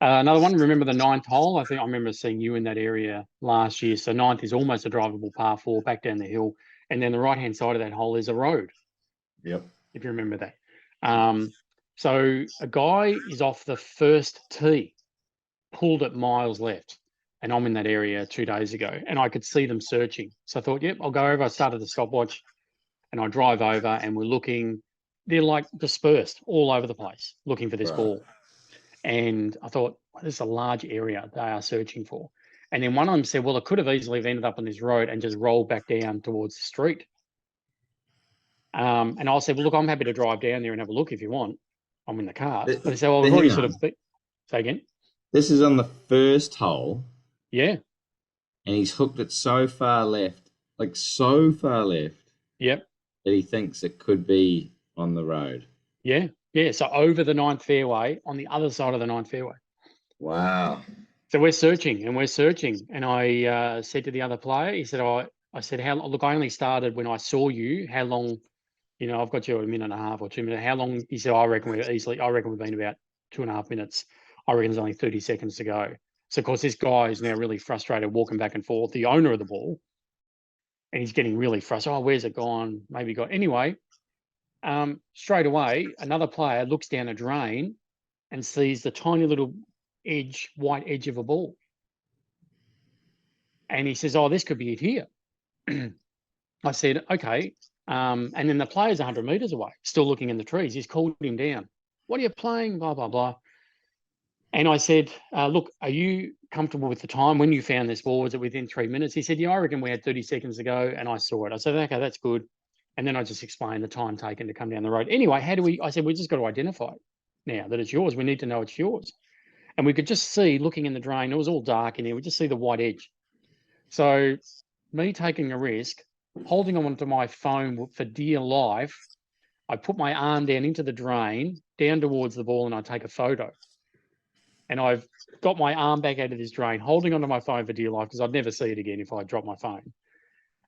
Another one, remember the 9th hole? I think I remember seeing you in that area last year. So 9th is almost a drivable par 4 back down the hill. And then the right-hand side of that hole is a road. Yep. If you remember that. So a guy is off the first tee, pulled it miles left. And I'm in that area 2 days ago. And I could see them searching. So I thought, yep, I'll go over. I started the stopwatch. And I drive over and we're looking. They're like dispersed all over the place looking for this ball. And I thought, well, this is a large area they are searching for. And then one of them said, well, it could have easily have ended up on this road and just rolled back down towards the street. And I said, well, look, I'm happy to drive down there and have a look if you want. I'm in the car. But they said, well, we've already sort of... Say again? This is on the first hole. Yeah. And he's hooked it so far left, like so far left. Yep. That he thinks it could be on the road. Yeah. Yeah, so over the 9th fairway, on the other side of the 9th fairway. Wow. So we're searching. And I said to the other player, he said, I said, look, I only started when I saw you. How long, I've got you a minute and a half or 2 minutes. How long? He said, I reckon we've been about 2.5 minutes. I reckon there's only 30 seconds to go. So, of course, this guy is now really frustrated walking back and forth, the owner of the ball. And he's getting really frustrated. Oh, where's it gone? Maybe gone. Anyway. Straight away, another player looks down a drain and sees the tiny little white edge of a ball. And he says, oh, this could be it here. I said, okay. And then the player's 100 metres away, still looking in the trees. He's called him down. What are you playing? Blah, blah, blah. And I said, look, are you comfortable with the time when you found this ball? Was it within 3 minutes? He said, yeah, I reckon we had 30 seconds to go. And I saw it. I said, okay, that's good. And then I just explained the time taken to come down the road. Anyway, I said, we just got to identify it now that it's yours. We need to know it's yours. And we could just see, looking in the drain, it was all dark in there. We just see the white edge. So me taking a risk, holding on to my phone for dear life, I put my arm down into the drain, down towards the ball, and I take a photo. And I've got my arm back out of this drain, holding onto my phone for dear life, because I'd never see it again if I drop my phone.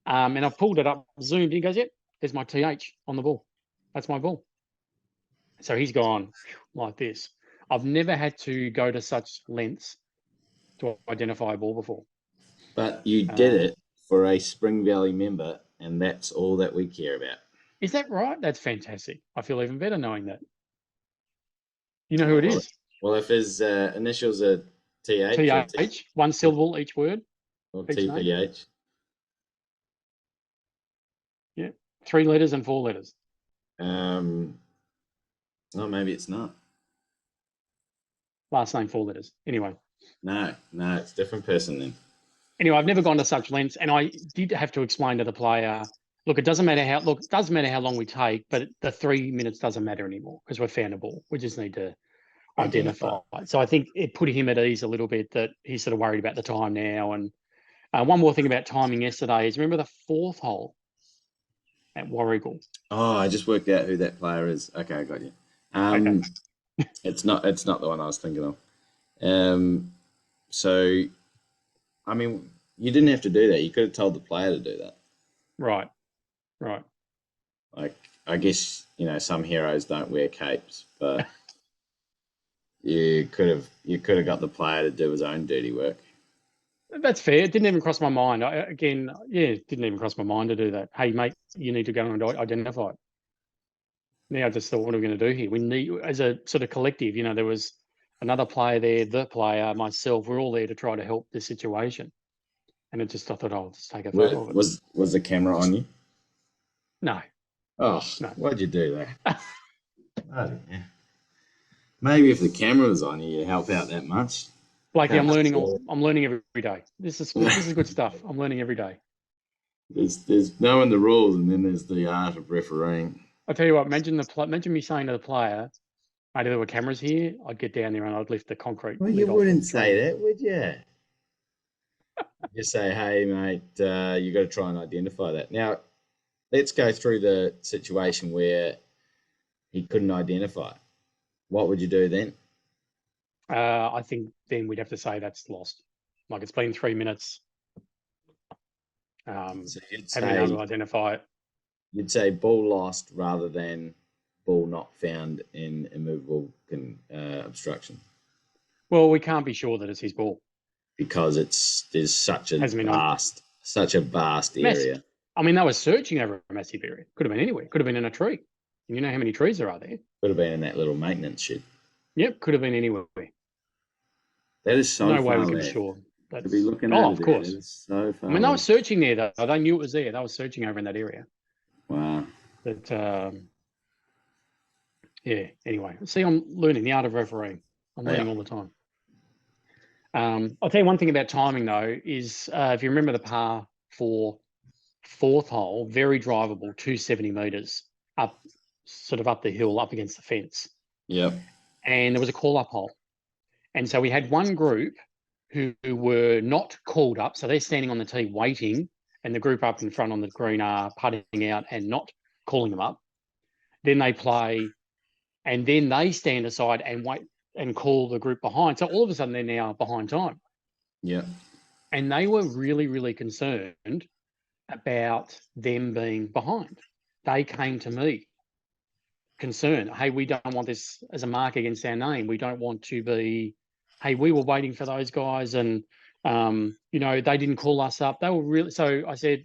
And I pulled it up, zoomed in, he goes, yep. There's my TH on the ball. That's my ball. So he's gone like this. I've never had to go to such lengths to identify a ball before. But you did it for a Spring Valley member, and that's all that we care about. Is that right? That's fantastic. I feel even better knowing that. You know who it is? Well, if his initials are TH. TH, one syllable each word. Or TPH. Yeah. 3 letters and 4 letters. Oh, maybe it's not. Last name 4 letters. Anyway. No, it's a different person then. Anyway, I've never gone to such lengths, and I did have to explain to the player, look, it doesn't matter how long we take, but the 3 minutes doesn't matter anymore because we've found a ball. We just need to identify. So I think it put him at ease a little bit that he's sort of worried about the time now. And one more thing about timing yesterday is, remember the 4th hole at Warrigal? Oh, I just worked out who that player is. Okay, I got you. Okay. It's not the one I was thinking of. So, I mean, you didn't have to do that. You could have told the player to do that. Right. Like, I guess, some heroes don't wear capes, but you could have got the player to do his own dirty work. That's fair. It didn't even cross my mind. It didn't even cross my mind to do that. Hey, mate, you need to go and identify it. Now I just thought, what are we going to do here? We need, as a sort of collective, there was another player there, the player, myself, we're all there to try to help this situation. And I thought, I'll just take a photo of it. Was the camera on you? No. Oh, no. Why'd you do that? Oh, yeah. Maybe if the camera was on you, you'd help out that much. Blakey, I'm learning every day. This is good stuff. I'm learning every day. There's knowing the rules, and then there's the art of refereeing. I'll tell you what, imagine me saying to the player, Mate, if there were cameras here, I'd get down there and I'd lift the concrete. Well, lid you off wouldn't the say tree. that, would you? Just say, hey, mate, you got to try and identify that. Now, let's go through the situation where he couldn't identify. What would you do then? I think then we'd have to say that's lost. Like it's been 3 minutes. So Haven't been able to identify it. You'd say ball lost rather than ball not found in immovable obstruction. Well, we can't be sure that it's his ball Because there's such a vast massive. area. I mean, they were searching over a massive area. Could have been anywhere. Could have been in a tree. And you know how many trees there are there? Could have been in that little maintenance shed. Yep, could have been anywhere. That is so no far way we can left. be sure. To be looking at of course. That is so far. I mean, they were searching there though. They knew it was there. They were searching over in that area. Wow. But yeah. Anyway, see, I'm learning the art of refereeing. I'm learning all the time. I'll tell you one thing about timing though is if you remember the par 4 fourth hole, very drivable, 270 meters up, sort of up the hill, up against the fence. Yep. And there was a call-up hole. And so we had one group who were not called up. So they're standing on the tee waiting, and the group up in front on the green are putting out and not calling them up. Then they play, and then they stand aside and wait and call the group behind. So all of a sudden they're now behind time. Yeah. And they were really, really concerned about them being behind. They came to me concerned, hey, we don't want this as a mark against our name. We don't want to be, hey, we were waiting for those guys and, you know, they didn't call us up. They were really, so I said,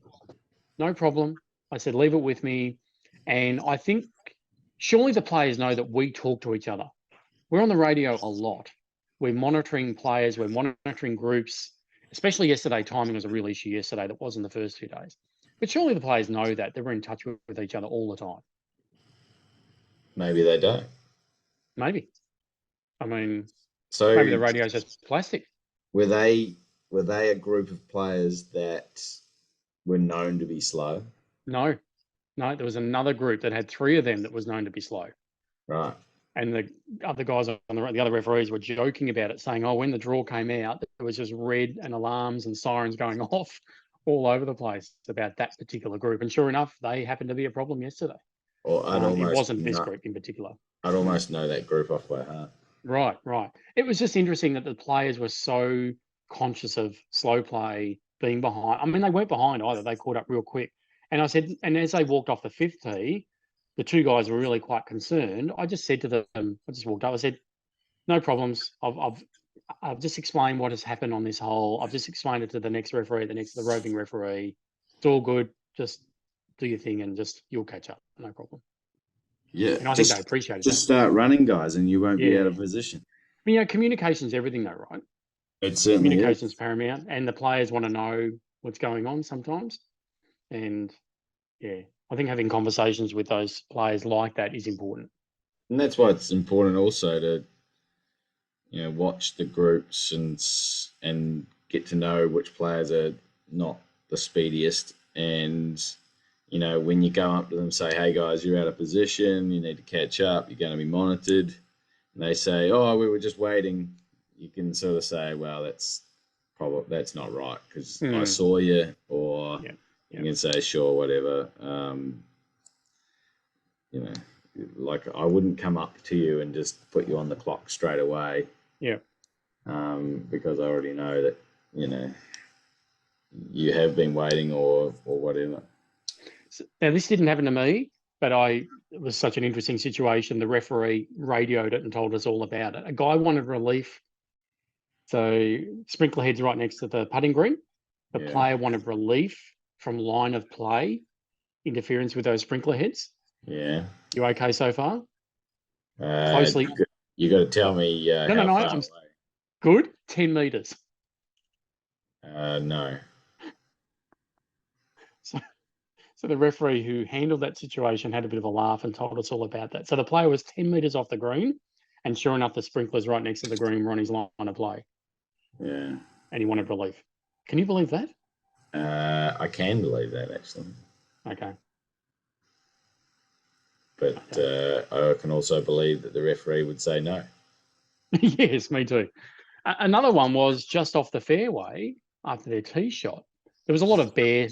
no problem. I said, leave it with me. And I think surely the players know that we talk to each other. We're on the radio a lot. We're monitoring players. We're monitoring groups, especially yesterday. Timing was a real issue yesterday that wasn't the first 2 days. But surely the players know that they're in touch with each other all the time. Maybe they don't. Maybe. I mean, so maybe the radio's just plastic. Were they a group of players that were known to be slow? No, there was another group that had 3 of them that was known to be slow. Right. And the other guys on the other referees were joking about it, saying, oh, when the draw came out, there was just red and alarms and sirens going off all over the place about that particular group. And sure enough, they happened to be a problem yesterday. Or it wasn't this group in particular. I'd almost know that group off by heart. Right. It was just interesting that the players were so conscious of slow play, being behind. I mean, they weren't behind either. They caught up real quick. And I said, and as they walked off the 5th tee, the 2 guys were really quite concerned. I just said to them, I just walked up, I said, no problems. I've just explained what has happened on this hole. I've just explained it to the next referee, the roving referee. It's all good. Just do your thing and you'll catch up. No problem. Yeah. And I think they appreciate it. Just start running, guys, and you won't be out of position. I mean, you know, communication's everything though, right? It certainly Communication's is. paramount, and the players want to know what's going on sometimes. And yeah, I think having conversations with those players like that is important. And that's why it's important also to, you know, watch the groups and get to know which players are not the speediest. And, you know, when you go up to them, say, hey, guys, you're out of position. You need to catch up. You're going to be monitored. And they say, oh, we were just waiting. You can sort of say, well, that's not right because I saw you. Or you can say, sure, whatever. You know, like I wouldn't come up to you and just put you on the clock straight away. Yeah. Because I already know that, you know, you have been waiting or whatever. So, now, this didn't happen to me, but it was such an interesting situation. The referee radioed it and told us all about it. A guy wanted relief. So sprinkler head's right next to the putting green. The player wanted relief from line of play, interference with those sprinkler heads. Yeah. You okay so far? Closely. You got to tell me how far away. Good. 10 metres. No. So the referee who handled that situation had a bit of a laugh and told us all about that. So the player was 10 metres off the green, and sure enough, the sprinklers right next to the green were on his line of play. Yeah. And he wanted relief. Can you believe that? I can believe that, actually. Okay. but I can also believe that the referee would say no. Yes, me too. Another one was just off the fairway after their tee shot. There was a lot of bare,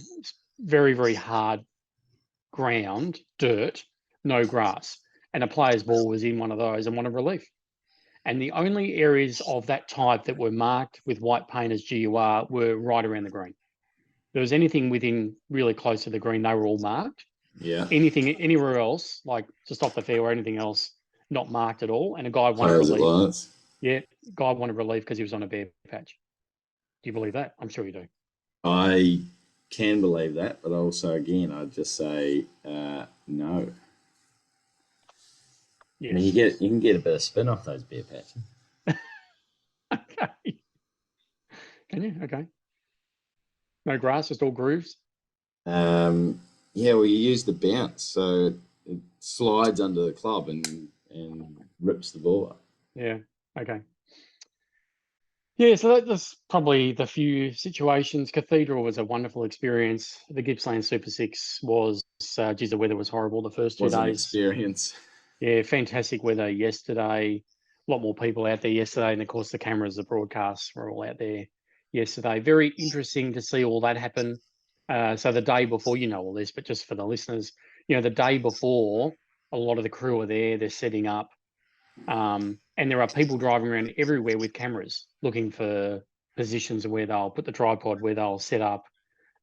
very, very hard ground, dirt, no grass. And a player's ball was in one of those and wanted relief. And the only areas of that type that were marked with white paint as GUR were right around the green. There was anything within really close to the green, they were all marked. Yeah. Anything anywhere else, like just off the fairway or anything else, not marked at all. And a guy wanted Players relief. Alliance. Yeah, guy wanted relief because he was on a bare patch. Do you believe that? I'm sure you do. I can believe that, but also, again, I'd just say no. Yes. I mean, you can get a bit of spin off those bare patches. Okay. Can you? Okay. No grass, just all grooves? Yeah, well, you use the bounce, so it slides under the club and rips the ball up. Yeah. Okay. Yeah, so that's probably the few situations. Cathedral was a wonderful experience. The Gippsland Super 6 was, geez, the weather was horrible the first 2 Was an days. experience. Yeah, fantastic weather yesterday. A lot more people out there yesterday. And of course, the cameras, the broadcasts were all out there yesterday. Very interesting to see all that happen. So the day before, you know all this, but just for the listeners, the day before, a lot of the crew are there. They're setting up. And there are people driving around everywhere with cameras looking for positions where they'll put the tripod, where they'll set up,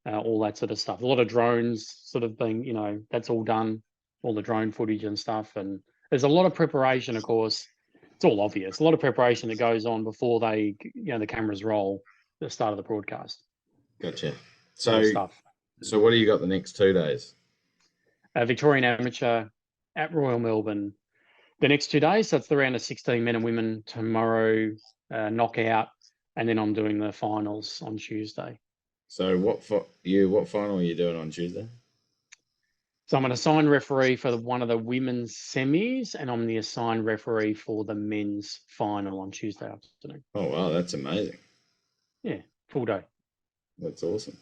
all that sort of stuff. A lot of drones sort of being, that's all done, all the drone footage and stuff. And there's a lot of preparation, of course. It's all obvious. A lot of preparation that goes on before the cameras roll at the start of the broadcast. Gotcha. So what do you got the next 2 days? Victorian Amateur at Royal Melbourne. The next 2 days, so it's the round of 16 men and women tomorrow, knockout, and then I'm doing the finals on Tuesday. So what final are you doing on Tuesday? So I'm an assigned referee for one of the women's semis, and I'm the assigned referee for the men's final on Tuesday afternoon. Oh wow, that's amazing. Yeah, full day. That's awesome.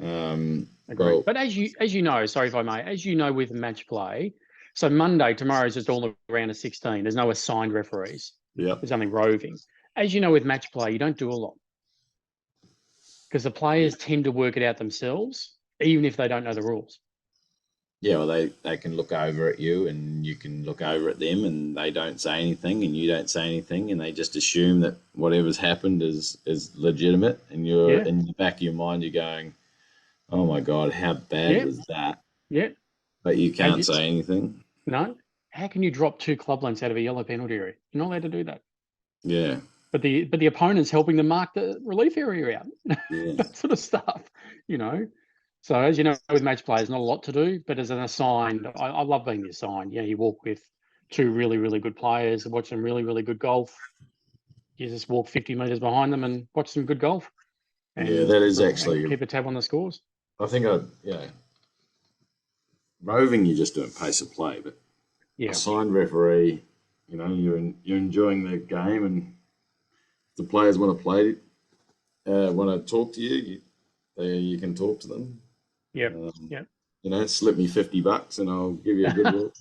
Agreed. Well, but as you know, sorry if I may, as you know with match play, so Monday, tomorrow is just all around a 16. There's no assigned referees. Yeah. There's only roving. As you know with match play, you don't do a lot because the players tend to work it out themselves, even if they don't know the rules. Yeah, well, they can look over at you and you can look over at them and they don't say anything and you don't say anything and they just assume that whatever's happened is legitimate and you're in the back of your mind, you're going, oh my God, how bad was that? Yeah. But you can't say anything. No. How can you drop 2 club lengths out of a yellow penalty area? You're not allowed to do that. Yeah. But the opponent's helping them mark the relief area out. Yeah. That sort of stuff, So as you know, with match play, there's not a lot to do, but as an assigned, I love being the assigned. You walk with 2 really, really good players, watch some really, really good golf. You just walk 50 metres behind them and watch some good golf. And, that is actually... keep a tab on the scores. I think roving, you're just doing pace of play, but assigned referee, you're enjoying the game and the players want to play, want to talk to you, you can talk to them. Yeah. Slip me $50 and I'll give you a good look.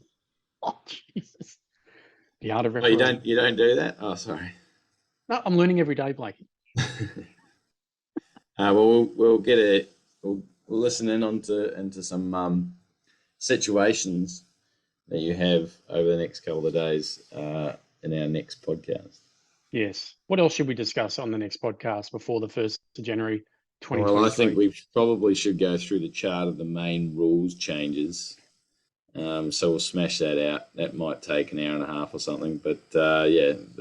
Oh, Jesus. The art of referee. Oh, you don't do that? Oh, sorry. No, I'm learning every day, Blakey. Well, we'll listen in into some situations that you have over the next couple of days in our next podcast. Yes. What else should we discuss on the next podcast before the 1st of January 2023? Well, I think we probably should go through the chart of the main rules changes. So we'll smash that out. That might take an hour and a half or something. But,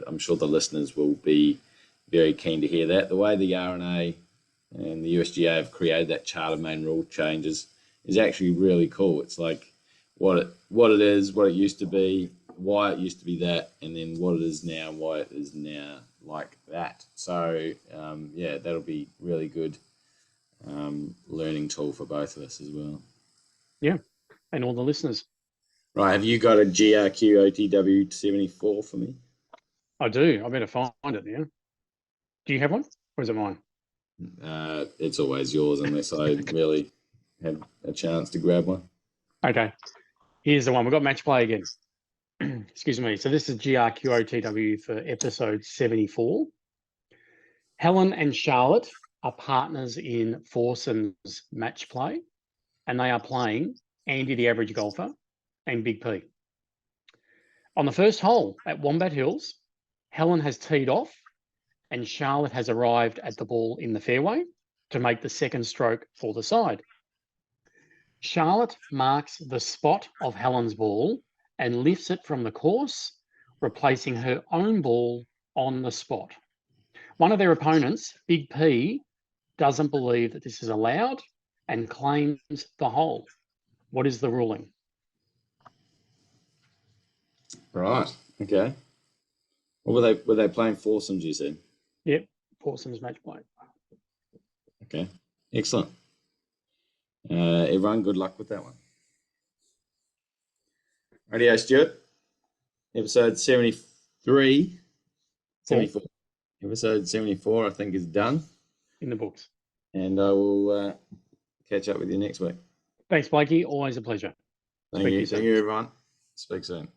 I'm sure the listeners will be very keen to hear that. The way the RNA and the USGA have created that chart of main rule changes is actually really cool. It's like what it is, what it used to be, why it used to be that, and then what it is now and why it is now like that. So, that'll be really good learning tool for both of us as well. Yeah, and all the listeners. Right, have you got a GRQOTW 74 for me? I do. I better find it now. Do you have one, or is it mine? It's always yours unless I really have a chance to grab one. Okay. Here's the one. We've got match play again. Excuse me. So this is GRQOTW for episode 74. Helen and Charlotte are partners in foursomes match play, and they are playing Andy the average golfer and Big P. On the first hole at Wombat Hills, Helen has teed off and Charlotte has arrived at the ball in the fairway to make the second stroke for the side. Charlotte marks the spot of Helen's ball and lifts it from the course, replacing her own ball on the spot. One of their opponents, Big P, doesn't believe that this is allowed and claims the hole. What is the ruling? Right. Okay. What were they playing foursomes, you said? Yep, foursomes match play. Okay. Excellent. Everyone, good luck with that one. Radio Stuart. Episode 73. 74. Episode 74, I think, is done. In the books. And I will catch up with you next week. Thanks, Blakey. Always a pleasure. Thank you, everyone. Speak soon.